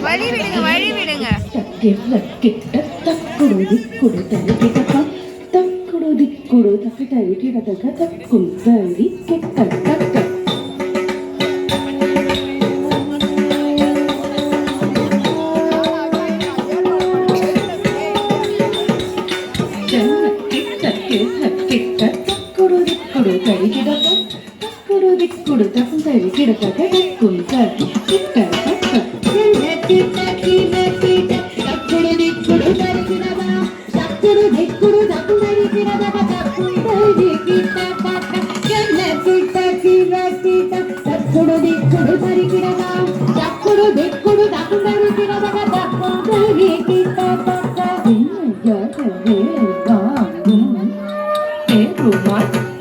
வழி விடுங்க வழி விடுங்க. தக்குடு திக்குடு தக்கு தறி கிடதக தக்குள் தறி கெட்ட தக்க தக்குடு தறி கிடத தக்குடு திக்குடு தக்கு தறி கிடதக தக்குள் தறி கிட்ட தக்க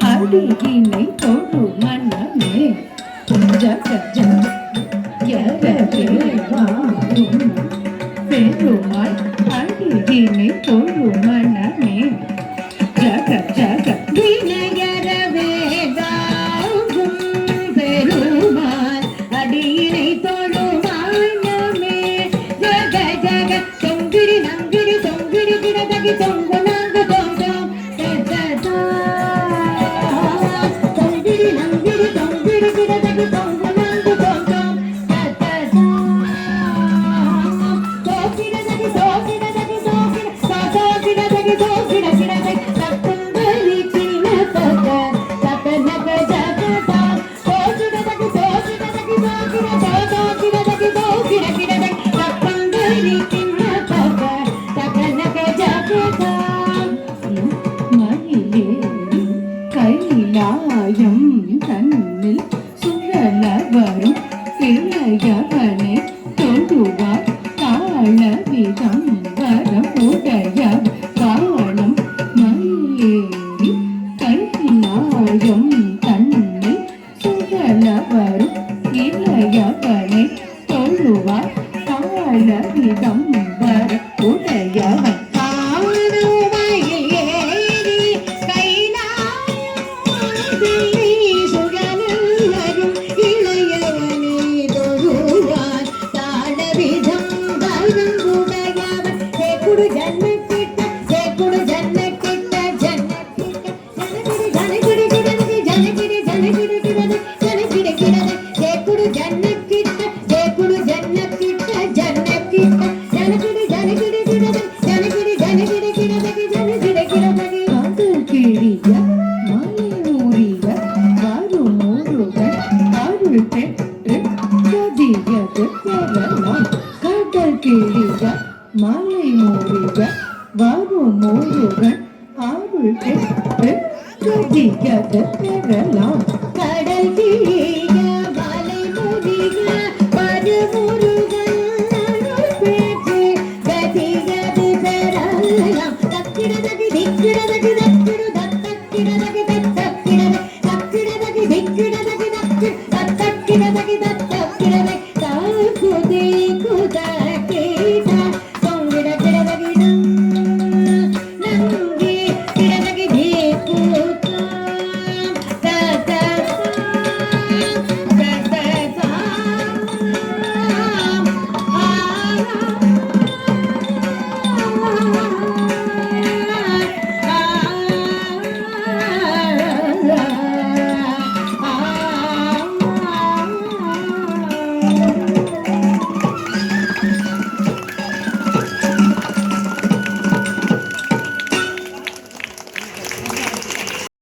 அடியினை தொழு மன்னமே ஜக ஜக பெருமாள் அடியினை தொழு மன்னமே ஜக ஜக வினயர வேதாகும் பெருமாள் அடியினை தொழு மன்னமே ஜக ஜக தொங்கிடி நங்கிடி தொங்கிடி கிடதகி தொங்கு நாங்க தொங்கம் தொங்கிடி நங்கிடி தொங்கிடி கிடதகி தொங்கு நாங்க தொங்கம் கைலாயம் தன்னில் சுழல வரும் இளையவனை தொழுவார் தாழ விதம் வரம் உடைய காலம் மயிலேறி கைலாயம் தன்னில் சுழல வரும் இளையவனை தொழுவார் தாழ விதம் வரம் உடையவன் மாலை மூடுக வரும் மூடுகன் அருள் பெற்று கதிகத பெறலாம் கடல்